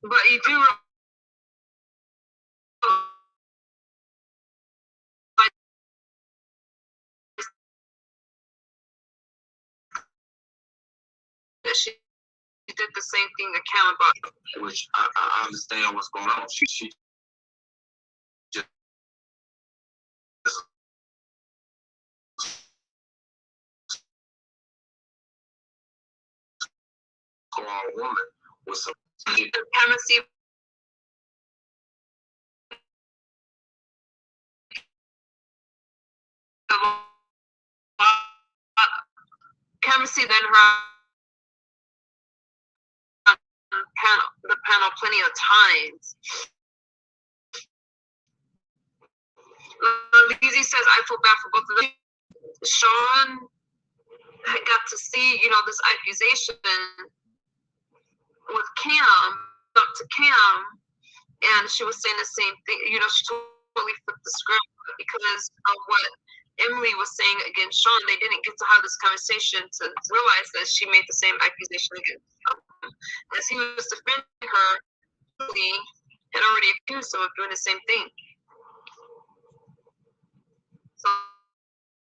But you do that she did the same thing to Cam about, which I understand what's going on. She just strong woman with some chemistry. Chemistry then her the panel plenty of times. Lizzie says, I feel bad for both of them. Sean got to see, this accusation with Cam, up to Cam, and she was saying the same thing. She totally flipped the script because of what Emily was saying against Sean. They didn't get to have this conversation to realize that she made the same accusation against him. As he was defending her, he had already accused him of doing the same thing. So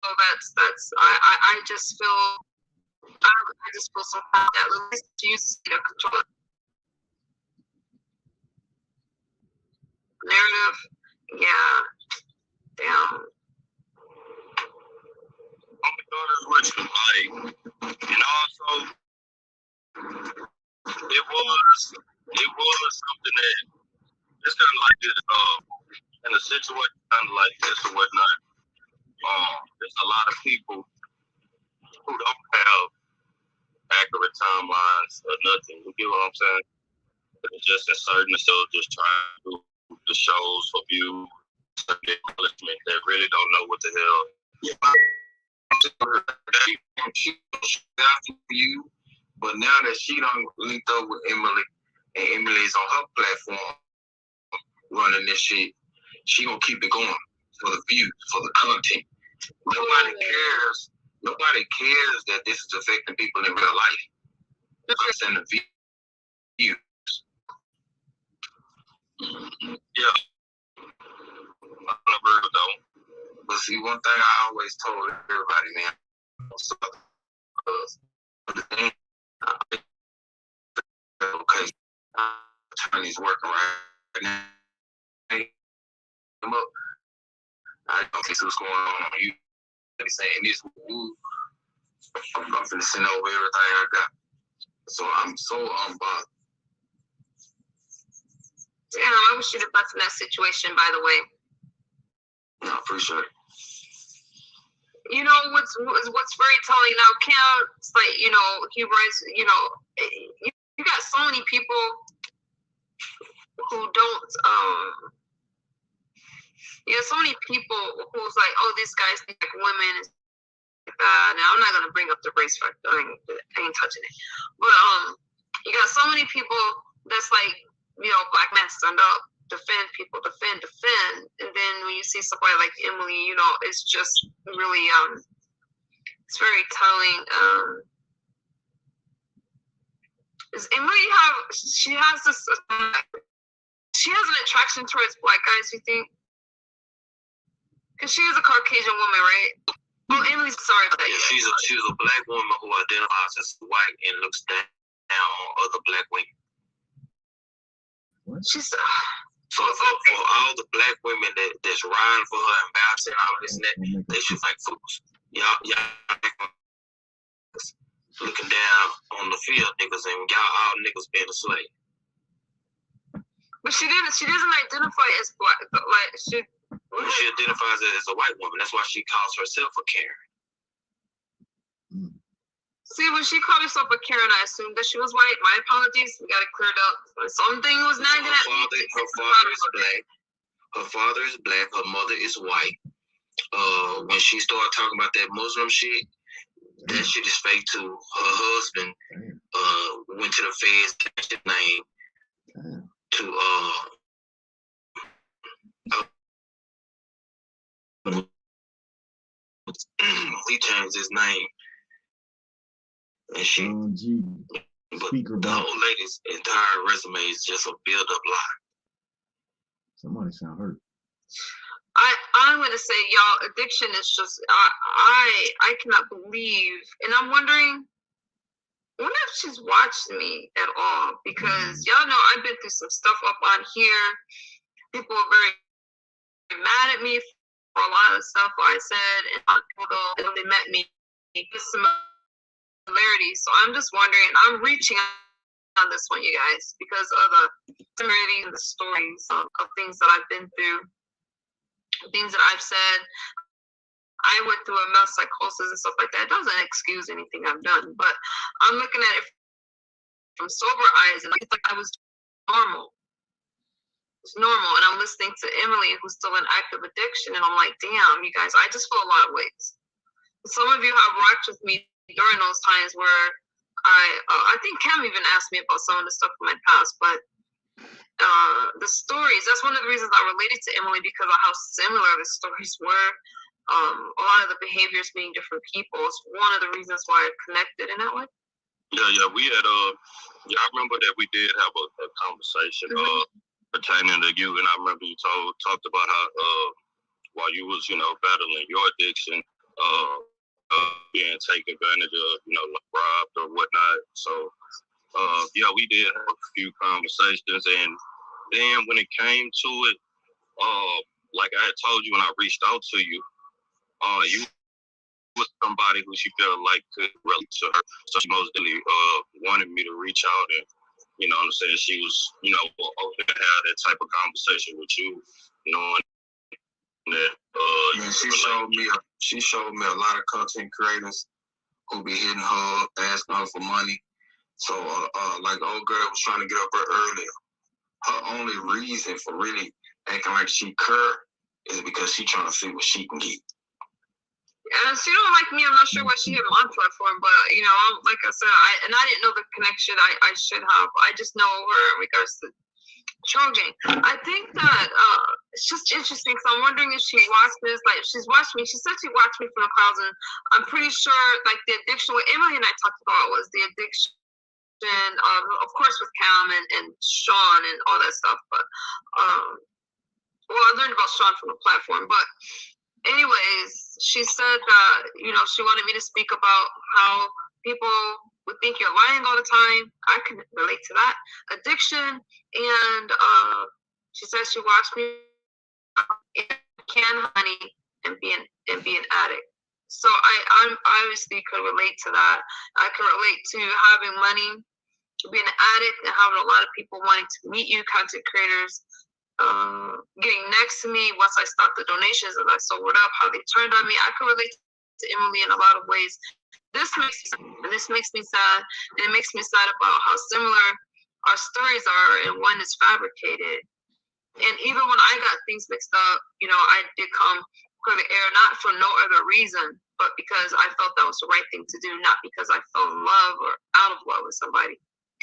that's I just feel so bad that Louise uses to control narrative. Yeah, damn. My daughter's rich like, and also it was something that it's kind of like this in a situation kind of like this or whatnot. There's a lot of people who don't have accurate timelines or nothing. You get what I'm saying? They're just inserting themselves, just trying to do the shows for views, acknowledgement. They really don't know what the hell. She after you, but now that she done linked up with Emily, and Emily's on her platform running this shit, she gonna keep it going for the views, for the content. Nobody cares that this is affecting people in real life. It's in the views. Yeah. But see, one thing I always told everybody, man, okay, attorneys working right now. Come up. I don't see what's going on. You saying this, I'm finna send over everything I got. So I'm so unbothered. Yeah, I wish you the best in that situation, by the way. No, I appreciate it. What's very telling now, Cam, it's like, he writes, you got so many people who don't, so many people who's like, oh, these guys think like women is now I'm not gonna bring up the race factor. I ain't touching it. But you got so many people that's like, black men stand up, defend people, defend. And then when you see somebody like Emily, it's just really it's very telling. Does Emily she has an attraction towards black guys, you think? Because she is a Caucasian woman, right? Oh, Emily's sorry about that. She's a black woman who identifies as white and looks down on other black women. What? She's for all the black women that's riding for her and vouching all this and that, they should fight fools. Y'all looking down on the field niggas, and y'all all niggas being a slave. But she doesn't identify as black. Like she identifies as a white woman. That's why she calls herself a Karen. See, when she called herself a Karen, I assumed that she was white. My apologies. We got it cleared up. Something was nagging at me. Her father is black. Her father is black. Her mother is white. When she started talking about that Muslim shit, that shit is fake too. Her husband went to the feds, changed his name to he changed his name, and she, but the old lady's entire resume is just a build-up lie. Somebody sound hurt. I'm gonna say, y'all, addiction is just I cannot believe, and I'm wondering, I wonder if she's watched me at all, because y'all know I've been through some stuff up on here. People are very mad at me for a lot of stuff I said, and when they met me, there's similarities. So I'm just wondering, I'm reaching out on this one, you guys, because of the similarities and the stories of things that I've been through, things that I've said. I went through a mass psychosis and stuff like that. It doesn't excuse anything I've done, but I'm looking at it from sober eyes, and it's like I was normal. It's normal, and I'm listening to Emily, who's still in active addiction, and I'm like, damn, you guys, I just feel a lot of ways. Some of you have rocked with me during those times where I think Cam even asked me about some of the stuff from my past, but the stories, that's one of the reasons I related to Emily, because of how similar the stories were. A lot of the behaviors being different people is one of the reasons why I connected in that way. Yeah, we had I remember that we did have a conversation pertaining to you, and I remember you talked about how while you was battling your addiction, being taken advantage of, like robbed or whatnot. So yeah, we did have a few conversations, and then when it came to it, like I had told you when I reached out to you, you was somebody who she felt like could relate to her. So she most definitely wanted me to reach out, and what I'm saying, she was, open to have that type of conversation with you, knowing that she showed me a lot of content creators who be hitting her up, asking her for money. So like the old girl that was trying to get up her earlier, her only reason for really acting like she care is because she trying to see what she can get. And she don't like me. I'm not sure why she hit my platform, but like I said, I didn't know the connection I should have. I just know her in regards to Trojan. I think that it's just interesting. So I'm wondering if she watched this. Like, she's watched me. She said she watched me from the clouds, and I'm pretty sure like the addiction. What Emily and I talked about was the addiction. Of course, with Cam and Sean and all that stuff. But I learned about Sean from the platform, but. Anyways, she said that, she wanted me to speak about how people would think you're lying all the time. I can relate to that. Addiction. And she said she watched me can honey and be an addict. So I obviously could relate to that. I can relate to having money, being an addict, and having a lot of people wanting to meet you, content creators, getting next to me once I stopped the donations and I sobered up, how they turned on me. I could relate to Emily in a lot of ways. This makes me sad, and it makes me sad about how similar our stories are, and one is fabricated. And even when I got things mixed up, I did come for the air, not for no other reason, but because I felt that was the right thing to do, not because I fell in love or out of love with somebody,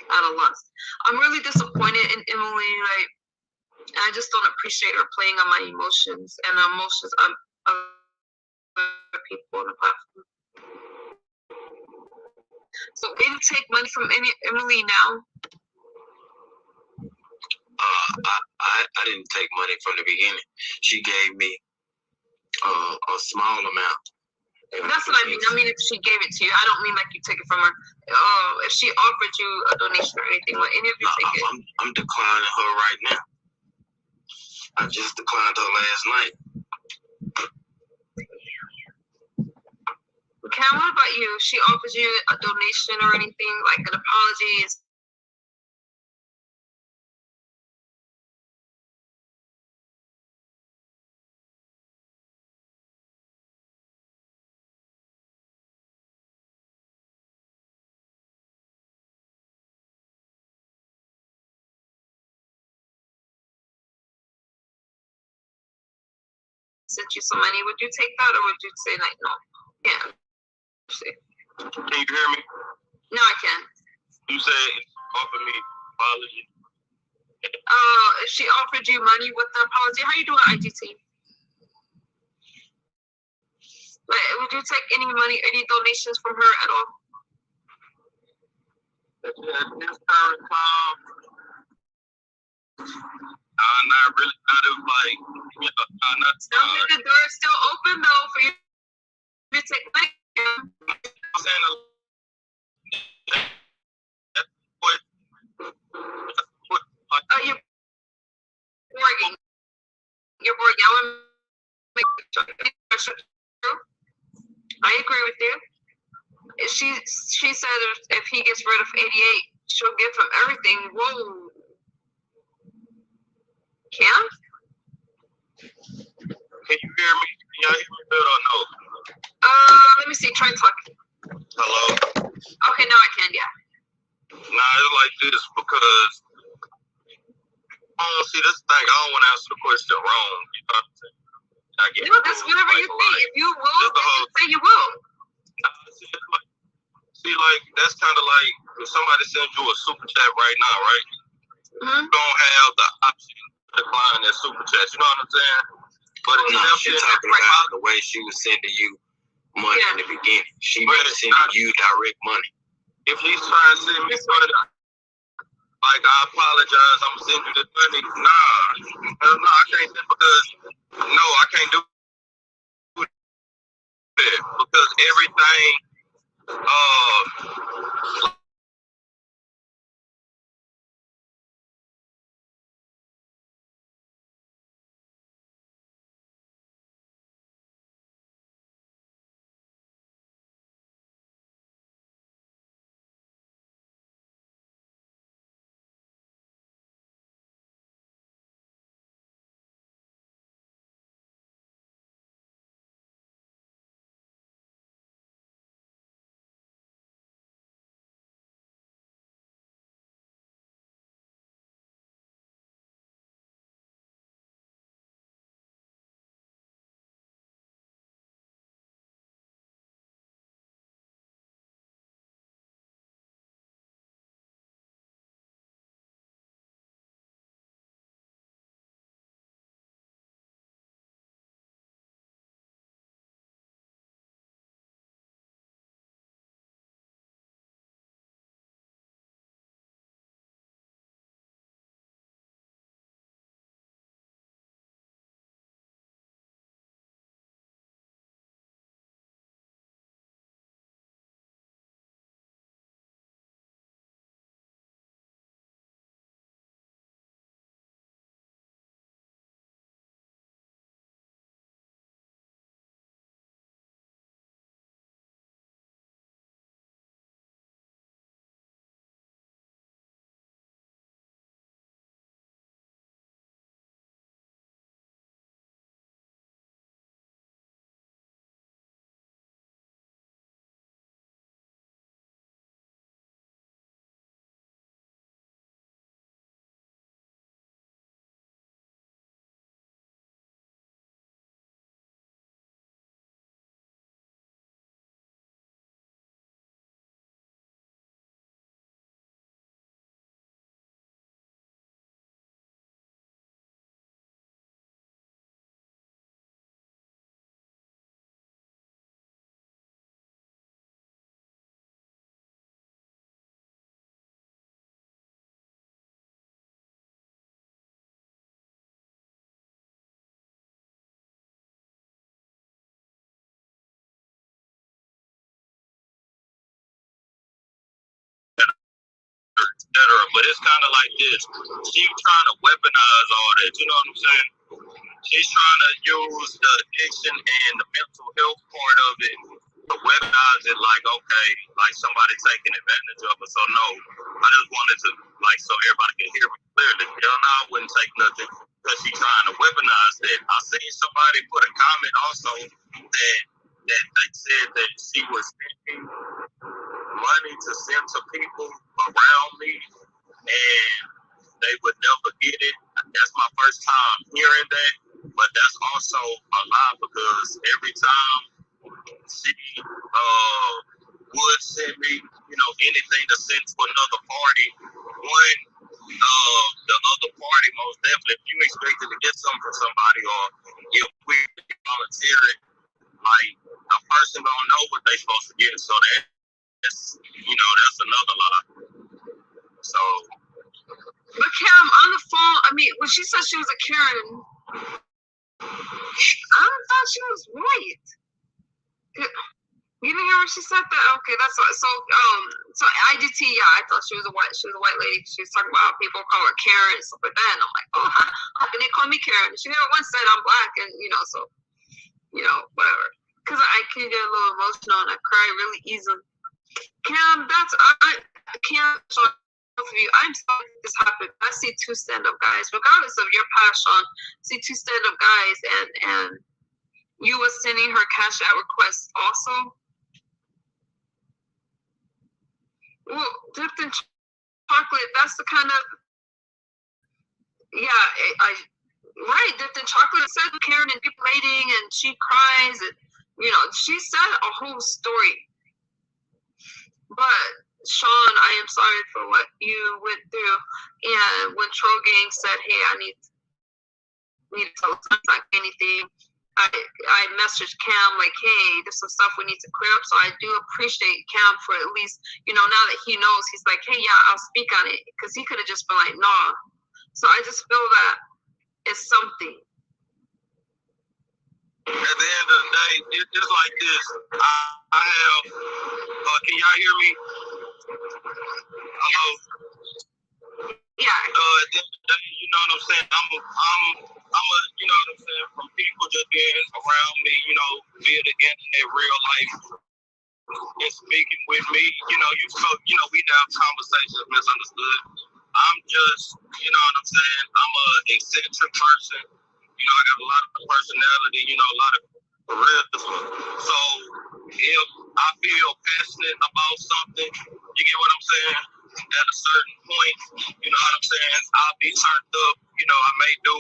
out of lust. I'm really disappointed in Emily. Like, I just don't appreciate her playing on my emotions and the emotions of other people on the platform. So, will you take money from Emily now? I didn't take money from the beginning. She gave me a small amount. That's what I mean. I mean, if she gave it to you, I don't mean like you take it from her. If she offered you a donation or anything, will any of you take it? I'm declining her right now. I just declined her last night. Cam, what about you? She offers you a donation or anything, like an apology? Sent you some money, would you take that, or would you say like no? Yeah. Can you hear me? No, I can. You said offer me apology. If she offered you money with the apology, how you doing, IGT? Like, would you take any money, any donations from her at all? At this current time, not really. Not if like, not. Tell me the door is still open though for you to take money. I'm saying that's what. Oh, you're working. You're working. I want to make sure. I agree with you. She said if he gets rid of 88, she'll give him everything. Whoa. Cam? Can you hear me? Can y'all hear me better or no? Let me see. Try talking. Hello? Okay, now I can, yeah. Nah, it's like this because see this thing, I don't want to answer the question wrong. You know what I'm saying? No, that's whatever you think. If you will, say you will. See, like, that's kind of like if somebody sends you a super chat right now, right? Mm-hmm. You don't have the option to decline that super chat. You know what I'm saying? But she's talking about the way she was sending you money in the beginning. She was sending you direct money. If he's trying to send me money, like, I apologize, I'm gonna send you this money. Nah, I can't do because I can't do that because everything. Etc. But it's kind of like this. She's trying to weaponize all that. You know what I'm saying? She's trying to use the addiction and the mental health part of it to weaponize it like, okay, like somebody taking advantage of it. So no, I just wanted to, like, so everybody can hear me clearly. Hell no, I wouldn't take nothing because she's trying to weaponize that. I seen somebody put a comment also that they said that she was spending money to send to people around me and they would never get it. That's my first time hearing that, but that's also a lie because every time she would send me, anything to send to another party, the other party most definitely, if you expected to get something from somebody or if we volunteer it, like a person don't know what they supposed to get, so that's another lie. when she said she was a Karen, I thought she was white. You didn't hear when she said that? Okay, that's what. So IDT, yeah, I thought she was a white lady. She was talking about how people call her Karen and stuff like that. And I'm like, oh, how can they call me Karen? She never once said I'm black, and so whatever. Because I can get a little emotional and I cry really easily. Cam, Cam, both of you, I'm sorry this happened. I see two stand-up guys, regardless of your passion. See two stand-up guys, and you was sending her cash out requests also. Well, dipped in chocolate, that's the kind of, right, dipped in chocolate, said Karen and manipulating, and she cries, and, she said a whole story. But, Sean, I am sorry for what you went through, and when Troll Gang said, hey, I need to tell us like anything, I messaged Cam like, hey, there's some stuff we need to clear up. So I do appreciate Cam for at least, now that he knows, he's like, hey, yeah, I'll speak on it. Because he could have just been like, nah. So I just feel that it's something. At the end of the day, it's just like this. I have, can y'all hear me? Hello? Yeah. At the end of the day, you know what I'm saying? I'm a, you know what I'm saying, from people just being around me, via the internet, real life, and speaking with me, we have conversations misunderstood. I'm just, you know what I'm saying, I'm a eccentric person. I got a lot of personality, a lot of charisma. So if I feel passionate about something, you get what I'm saying? At a certain point, you know what I'm saying? I'll be turned up. I may do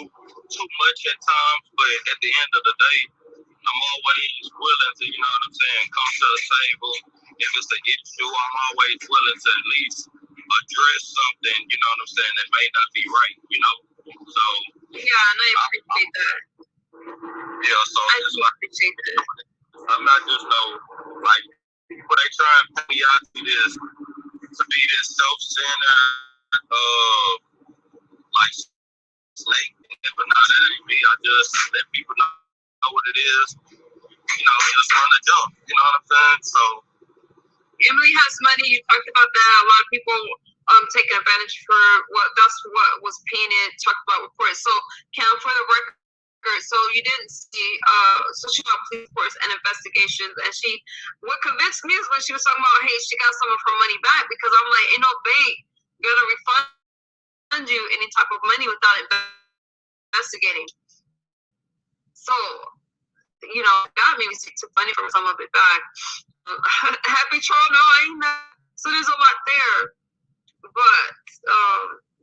too much at times, but at the end of the day, I'm always willing to, you know what I'm saying, come to the table. If it's an issue, I'm always willing to at least address something, you know what I'm saying, that may not be right, So yeah, and I appreciate that. Yeah, so I it's like appreciate that. I'm not just like people they try and put me out to be this self-centered, like slave, but not that ain't me. I just let people know what it is. Just run the jump. You know what I'm saying? So Emily has money. You talked about that. A lot of people take advantage for that's what was painted, talked about reports. So Cam, for the record, so you didn't see so she got police reports and investigations, and what convinced me is when she was talking about, hey, she got some of her money back, because I'm like, ain't no bank gonna refund you any type of money without investigating. So that made me took money from some of it back. Happy Troll, no, I ain't that. So there's a lot there, but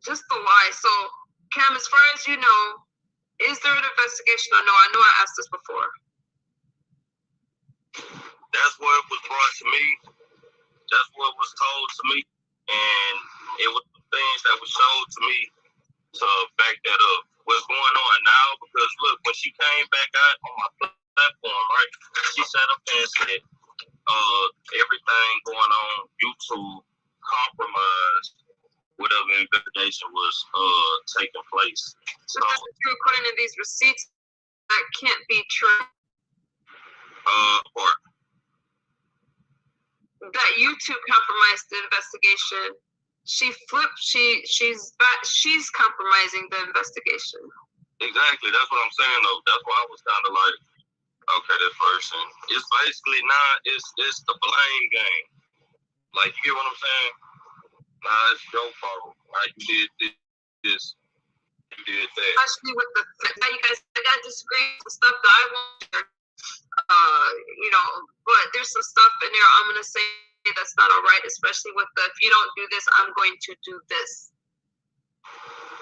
just the lie. So Cam, as far as you know, is there an investigation or no? I know I asked this before. That's what was brought to me. That's what was told to me, and it was the things that were showed to me to back that up. What's going on now? Because look, when she came back out on my platform, right? She sat up there and said, everything going on YouTube compromised whatever investigation was taking place. So according to these receipts, that can't be true. Or that YouTube compromised the investigation. She's compromising the investigation. Exactly. That's what I'm saying though. That's why I was kind of like, okay, this person. It's basically it's the blame game. Like, you get what I'm saying? Nah, it's your fault. Like, you did this, you did that. Especially with now you guys, I got disagree with stuff that I want. But there's some stuff in there I'm gonna say that's not all right, especially with if you don't do this, I'm going to do this.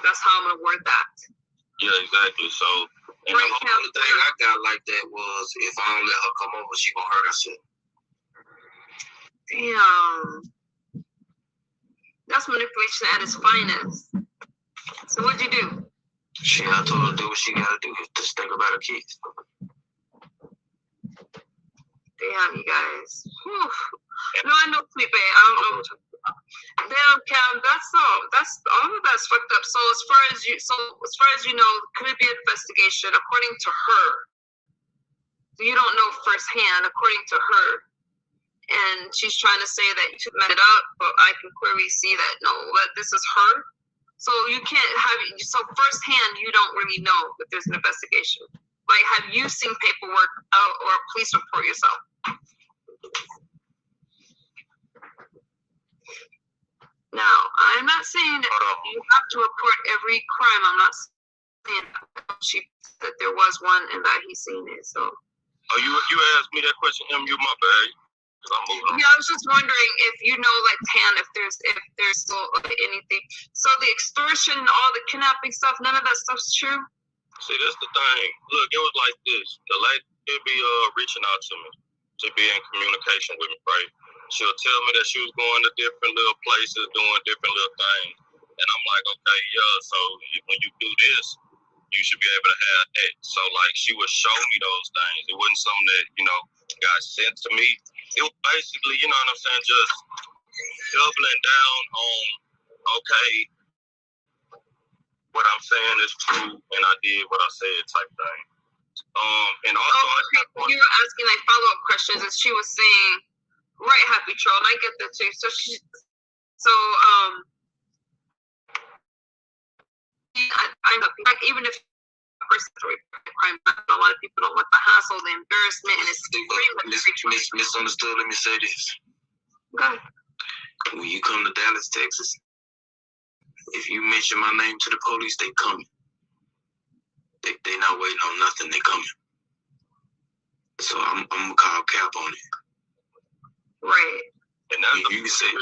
That's how I'm gonna word that. Yeah, exactly. So, and the only thing I got like that was, if I don't let her come over, she gonna hurt herself. Damn. That's manipulation at its finest. So what'd you do? I told her to do what she gotta do, just think about her kids. Damn, you guys. Whew. No, I know Felipe. I don't know. Damn, Cam, that's all of that's fucked up. So as far as you know, could it be an investigation according to her? You don't know firsthand, according to her, and she's trying to say that you met it up, but I can clearly see that that this is her. So you can't have so firsthand. You don't really know if there's an investigation. Like, have you seen paperwork out or a police report yourself? Now, I'm not saying that you have to report every crime. I'm not saying that there was one and that he's seen it. So. Oh, you asked me that question, you my bad. Yeah, I was just wondering if you know, like, Tan, if there's still anything. So the extortion, all the kidnapping stuff, none of that stuff's true. See, that's the thing. Look, it was like this. The lady would be reaching out to me. She'd be in communication with me, right? She'll tell me that she was going to different little places, doing different little things. And I'm like, okay, yeah, so when you do this, you should be able to have that. So, like, she would show me those things. It wasn't something that, got sent to me. It was basically, you know what I'm saying, just doubling down on, okay, what I'm saying is true, and I did what I said type thing. And also, you were asking, like, follow-up questions, and she was saying, right, Happy Troll, and I get that too. I'm like, even if a person crime, a lot of people don't want the hassle, the embarrassment, and it's misunderstood. Let me say this. Go ahead. When you come to Dallas, Texas, if you mention my name to the police, they coming. They not waiting on nothing. They coming. So I'm gonna call cap on it. Right. And you can say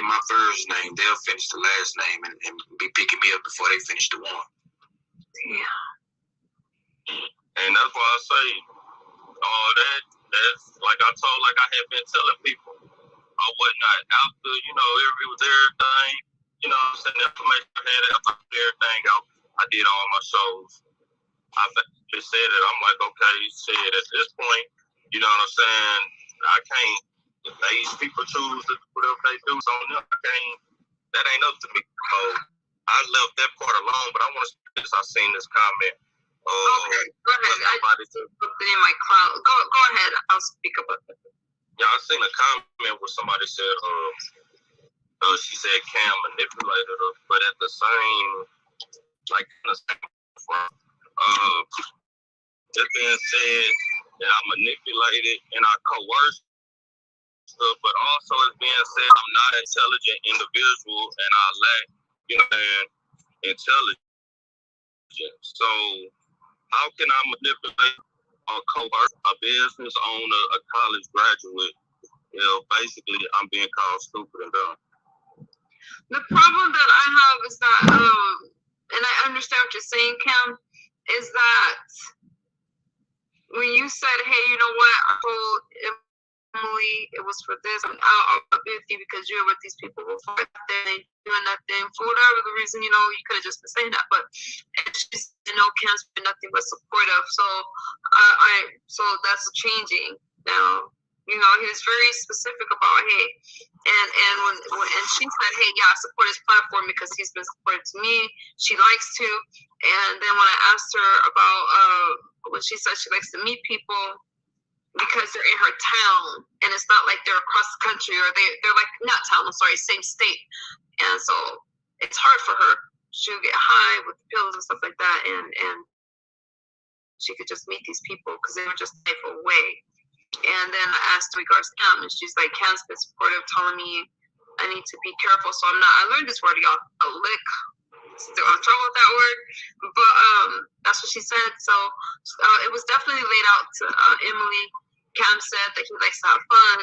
my first name. They'll finish the last name and be picking me up before they finish the one. Yeah. And that's why I say, that's like I had been telling people, I was not after, it was everything, saying the information I had after everything out. I did all my shows. I just said it. I'm like, okay, shit, at this point, you know what I'm saying? I can't, if these people choose to do whatever they do, so that ain't up to me. So I left that part alone, but I want to say this. I seen this comment. Okay, go ahead. I just put it in my cloud. Go ahead. I'll speak about that. Yeah, I seen a comment where somebody said, she said Cam manipulated her, but at the same, it's being said that I manipulated and I coerced her, but also it's being said I'm not an intelligent individual and I lack, intelligence. So how can I manipulate or coerce a business owner, a college graduate? Basically, I'm being called stupid and dumb. The problem that I have is that, and I understand what you're saying, Cam, is that when you said, hey, you know what, I told Emily it was for this, I'll be with you because you're with these people before they're doing that thing. For whatever the reason, you could have just been saying that, but she's, Cam's been nothing but supportive. So, so that's changing now. He was very specific about, hey, and when she said, hey, yeah, I support his platform because he's been supportive to me. She likes to. And then when I asked her about when she said she likes to meet people because they're in her town and it's not like they're across the country or they're like, not town, I'm sorry, same state. And so it's hard for her. She'll get high with pills and stuff like that. And she could just meet these people because they were just life away. And then I asked in regards to Cam, and she's like, Cam's been supportive, telling me I need to be careful. So I learned this word, y'all, a lick. Still in trouble with that word, but that's what she said. So it was definitely laid out to Emily. Cam said that he likes to have fun.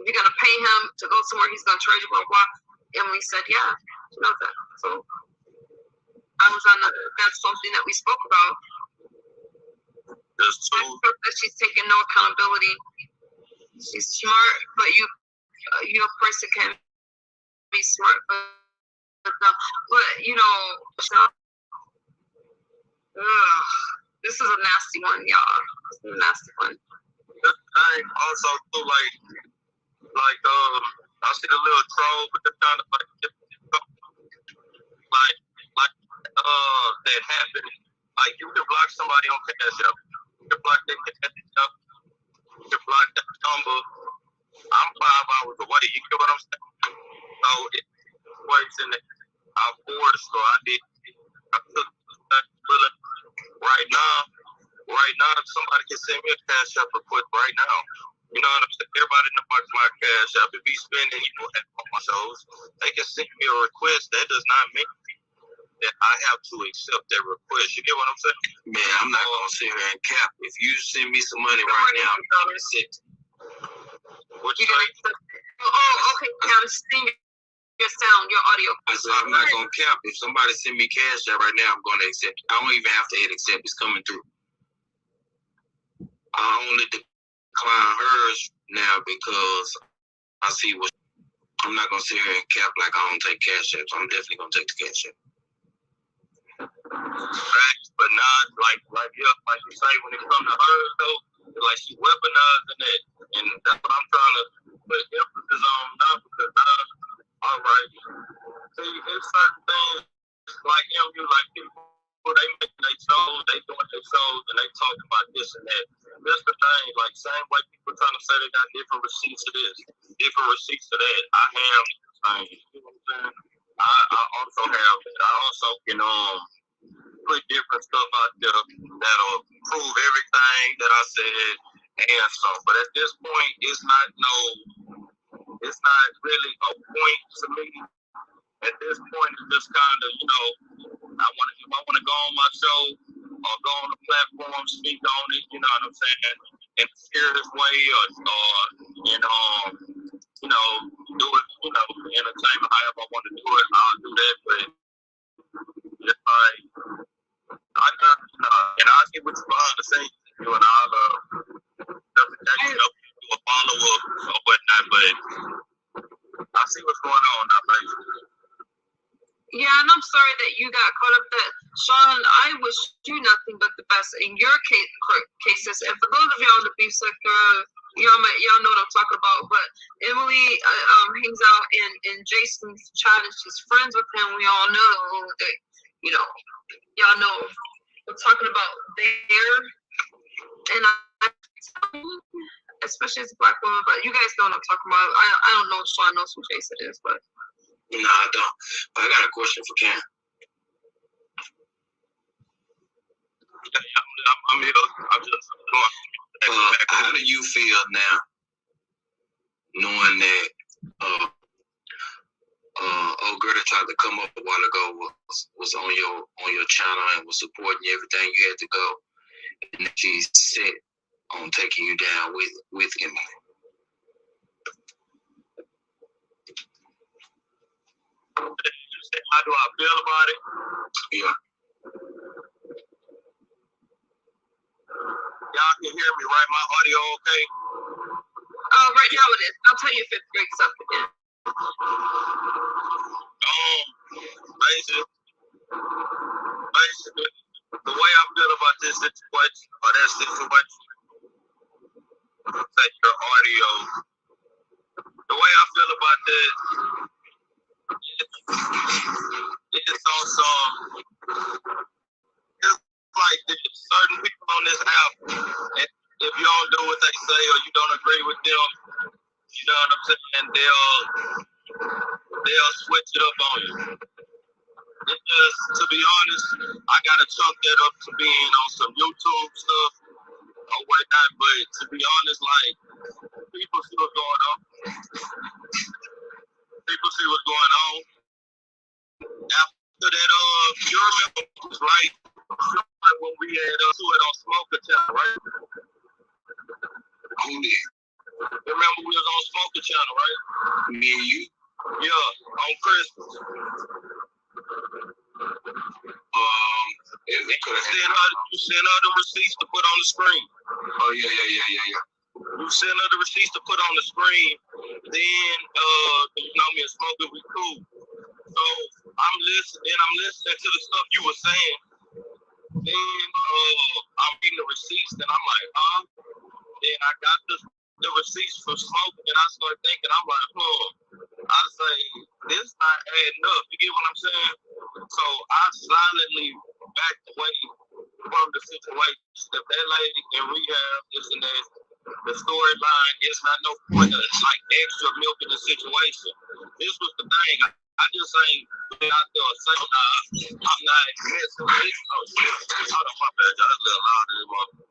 If you're gonna pay him to go somewhere, he's gonna charge you, blah blah. Emily said, yeah, she knows that. So I was on that's something that we spoke about. There's two. That she's taking no accountability. She's smart, but you a person can be smart, but this is a nasty one, y'all. This is a nasty one. This thing also too, like I see the little troll, but they're trying to that happened. Like you can block somebody on Cash App. You can block their Cash App. You can block that number. I'm 5 hours away. You get what I'm saying? So it's ways in it. I forced, so I did. I took that bullet right now. Right now, if somebody can send me a Cash App request right now. You know what I'm saying? Everybody knows my Cash App. If he's spending, on my shows, they can send me a request. That does not mean that I have to accept that request. You get what I'm saying? Man, I'm not gonna sit here and cap. If you send me some money right now, I'm gonna accept it. What you say? Oh, okay. Now sing your sound, your audio. I said I'm not gonna cap. If somebody send me Cash App right now, I'm gonna accept it. I don't even have to hit accept. It's coming through. I only decline hers now because I see what. I'm not gonna sit here and cap like I don't take Cash Apps. I'm definitely gonna take the Cash App. Facts, but not like you say when it comes to hers though, like she weaponizing it, and that's what I'm trying to put emphasis on now because all right, see, it's certain things like MU, like people they make their shows, they doing their shows, and they talking about this and that. That's the thing, like same way people trying to say they got different receipts to this, different receipts to that. I have the same. You know what I'm saying? I also have that. I also can put different stuff out there that'll prove everything that I said and so. But at this point, it's not really a point to me. At this point, it's just kind of, if I want to go on my show or go on the platform, speak on it, you know what I'm saying, in a serious way do it, entertainment, however I want to do it, I'll do that. But it's like, and I'll get with you behind the scenes, and I'll do a follow-up or whatnot, but I see what's going on now, basically. Yeah, and I'm sorry that you got caught up that. Sean, I wish you nothing but the best in your cases. And for those of y'all in the beef sector, y'all know what I'm talking about. But Emily hangs out in Jason's chat and she's friends with him. We all know that, y'all know we're talking about there. And especially as a black woman, but you guys know what I'm talking about. I don't know if Sean knows who Jason is, but. No, I don't. But I got a question for Cam. I'm here. I'm just going. How do you feel now, knowing that old girl that tried to come up a while ago was on your channel and was supporting everything you had to go, and she's set on taking you down with Emily? How do I feel about it? Yeah. Y'all can hear me, right? My audio okay? Right now it is. I'll tell you if it breaks up again. Basically, the way I feel about this situation, or that situation, take your audio. The way I feel about this, it's also, it's like there's certain people on this app, and if you don't do what they say or you don't agree with them, you know what I'm saying, they'll switch it up on you. It just, to be honest, I gotta chalk that up to being on some YouTube stuff or whatnot, but to be honest, like, people see what's going on. People see what's going on. After that, you remember, right? When we had to it on Smoker Channel, right? Who did? Remember we was on Smoker Channel, right? Me and you? Yeah, on Christmas. You sent her the receipts to put on the screen. Oh yeah. You sent her the receipts to put on the screen. Then, me and Smoker, we cool. So I'm listening to the stuff you were saying. Then I'm reading the receipts, and I'm like, Then I got the receipts from Smoker, and I started thinking, I'm like, I say this not adding up. You get what I'm saying? So I silently backed away from the situation. If that lady in rehab is in that, the storyline is not no point of like extra milk in the situation. This was the thing. I just ain't been out there saying, nah, I'm not messing with it. Oh shit. Hold on, my bad. That's a little loud in this moment.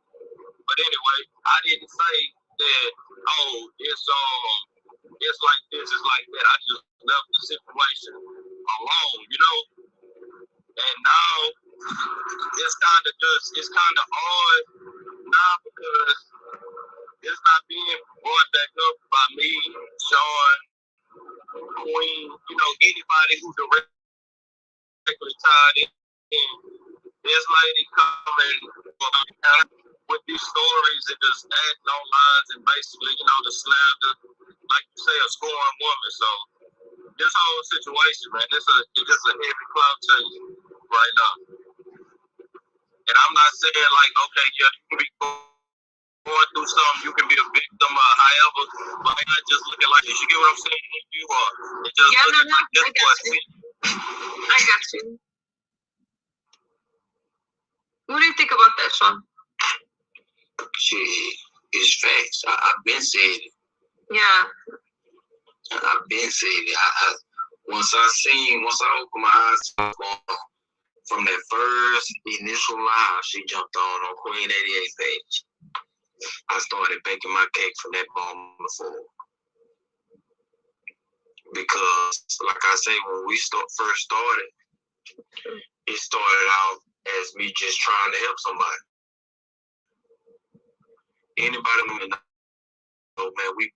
But anyway, I didn't say that, oh, it's like this, it's like that. I just left the situation alone, you know? And now it's kind of odd now because it's not being brought back up by me, Sean, Queen, you know, anybody who directly tied in. This lady coming with these stories and just adding on lines and basically, you know, the slander, like you say, a scoring woman. So this whole situation, man, it's just a heavy cloud to you right now. And I'm not saying like, okay, yeah, you can be going through something, you can be a victim or however, but I'm not just looking like this. You get what I'm saying? If you are, it just looking like this question. I got you. What do you think about that, Sean? Shit, it's facts. I've been saying it. Yeah. I've been saying it. Once I opened my eyes from that first initial live she jumped on Queen 88 page, I started baking my cake from that moment forward. Because, like I say, when we first started, it started out as me just trying to help somebody. Anybody know, man, we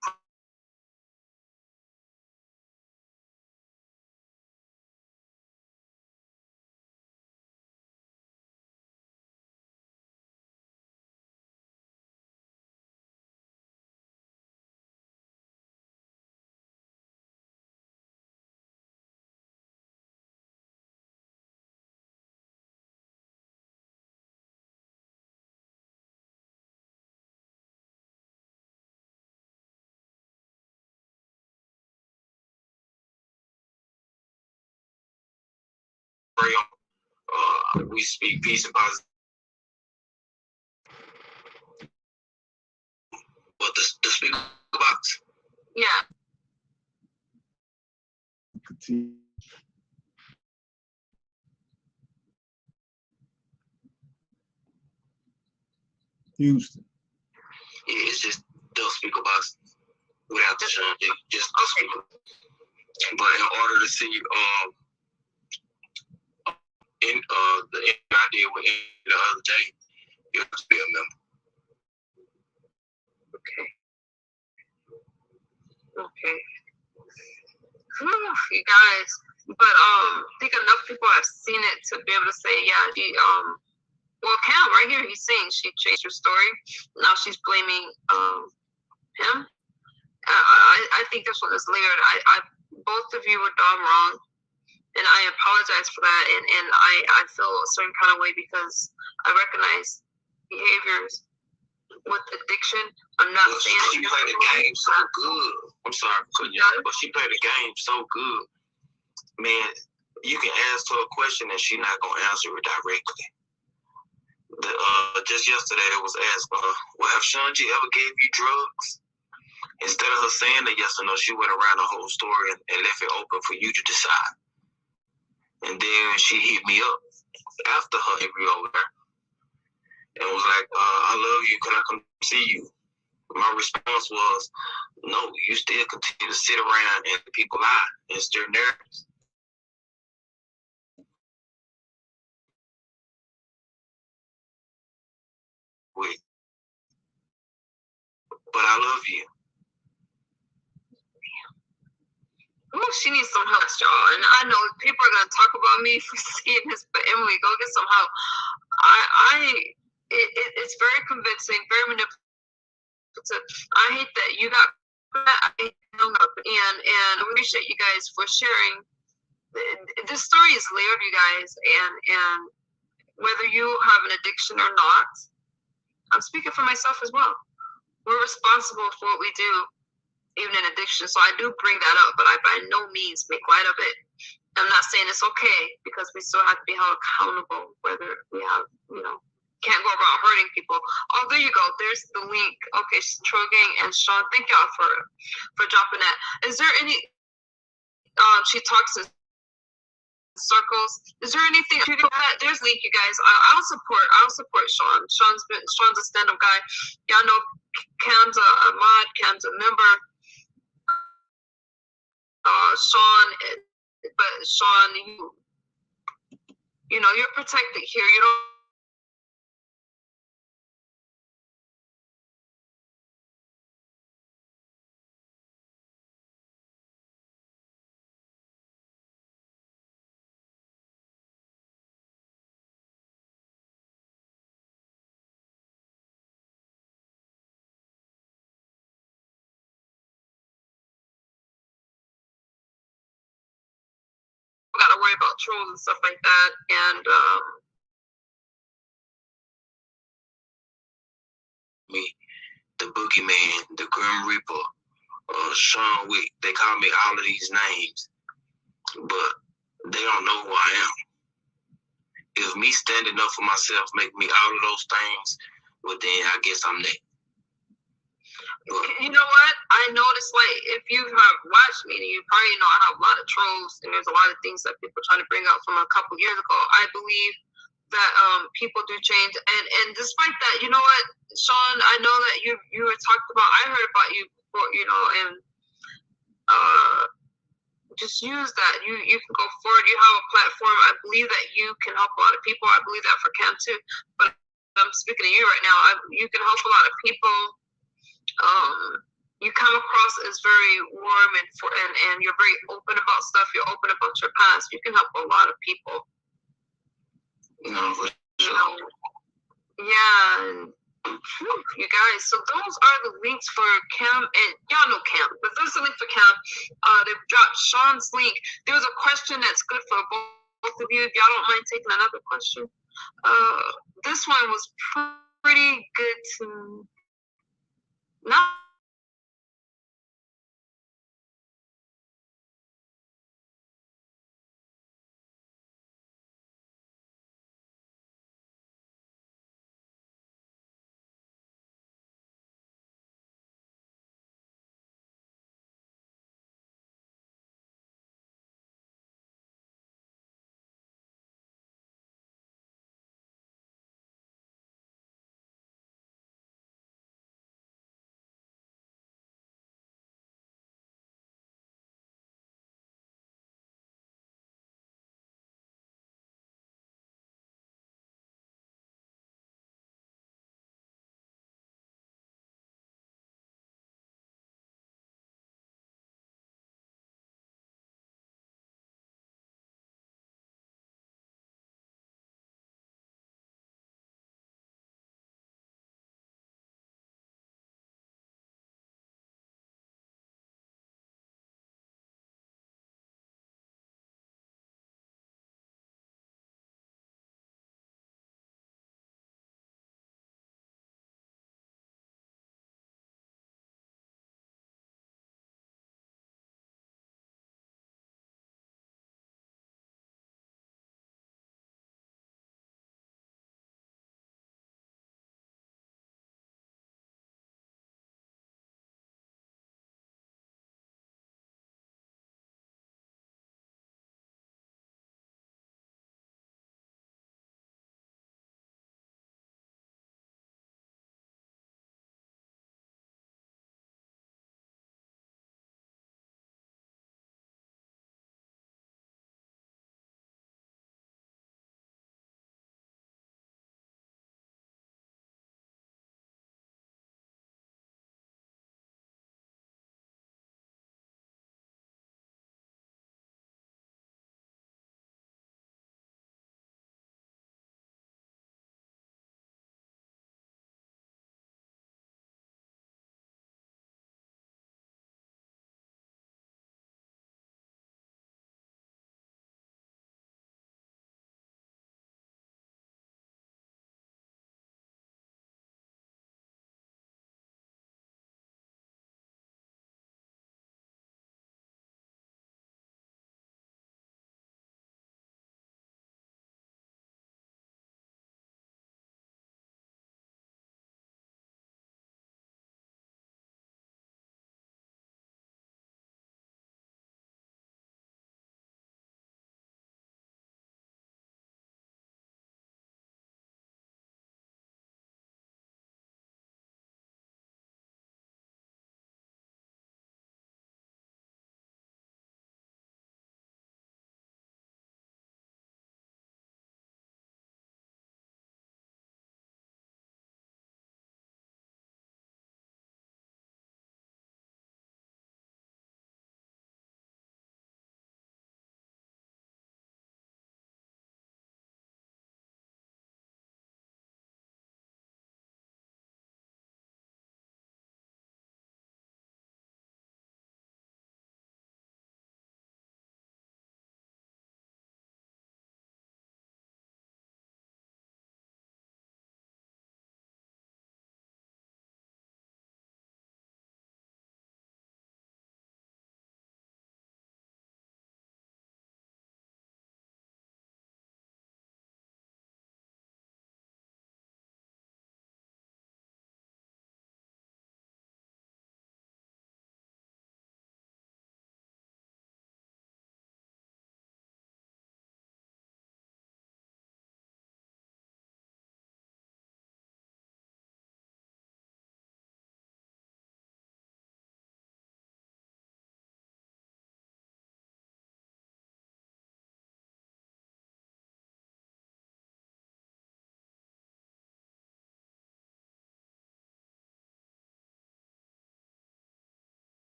pray on, we speak peace and positivity. But the speaker box. Yeah. Houston. Yeah, it's just the speaker box without the sound, just the speaker. But in order to see the interview I did with the other day, you have to be a member. Okay. You guys, but I think enough people have seen it to be able to say, yeah, well, Cam right here, he's saying she changed her story. Now she's blaming him. I think this one is layered. Both of you were done wrong, and I apologize for that. And I feel a certain kind of way because I recognize behaviors with addiction. I'm not saying she played the game so good. I'm sorry for cutting you off, but she played the game so good. Man, you can ask her a question and she's not gonna answer it directly. Just yesterday it was asked, well, have Shanji ever gave you drugs? Instead of her saying the yes or no, she went around the whole story and left it open for you to decide. And then she hit me up after her interview over there and was like, I love you, can I come see you? My response was, no, you still continue to sit around and people lie and stir nerves. But I love you. Oh, she needs some help, y'all. And I know people are gonna talk about me for seeing this, but Emily, go get some help. It's very convincing, very manipulative. I hate that you got that. And I appreciate you guys for sharing. This story is layered, you guys, and whether you have an addiction or not, I'm speaking for myself as well. We're responsible for what we do. even in addiction. So I do bring that up, but I by no means make light of it. I'm not saying it's okay, because we still have to be held accountable, whether we have, can't go around hurting people. Oh, there you go. There's the link. Okay, Troll Gang and Sean, thank y'all for dropping that. Is there any, she talks in circles. Is there anything you can add? There's a link, you guys. I'll support Sean. Sean's a stand-up guy. Y'all know Cam's a mod, Cam's a member. Sean, but Sean, you're protected here. You don't. Got to worry about trolls and stuff like that, and me, the Boogeyman, the Grim Reaper, Sean Wick. They call me all of these names, but they don't know who I am. If me standing up for myself make me all of those things, well then I guess I'm that. You know what? I noticed, like, if you have watched me, you probably know I have a lot of trolls, and there's a lot of things that people are trying to bring up from a couple years ago. I believe that people do change, and despite that, you know what, Sean, I know that you were talked about. I heard about you before, and just use that. You can go forward. You have a platform. I believe that you can help a lot of people. I believe that for Cam too. But I'm speaking to you right now. You can help a lot of people. You come across as very warm and you're very open about stuff. You're open about your past. You can help a lot of people. Yeah. And you guys, so those are the links for Cam, and y'all know Cam, but there's a link for Cam. They've dropped Sean's link. There was a question that's good for both of you. If y'all don't mind taking another question. This one was pretty good to not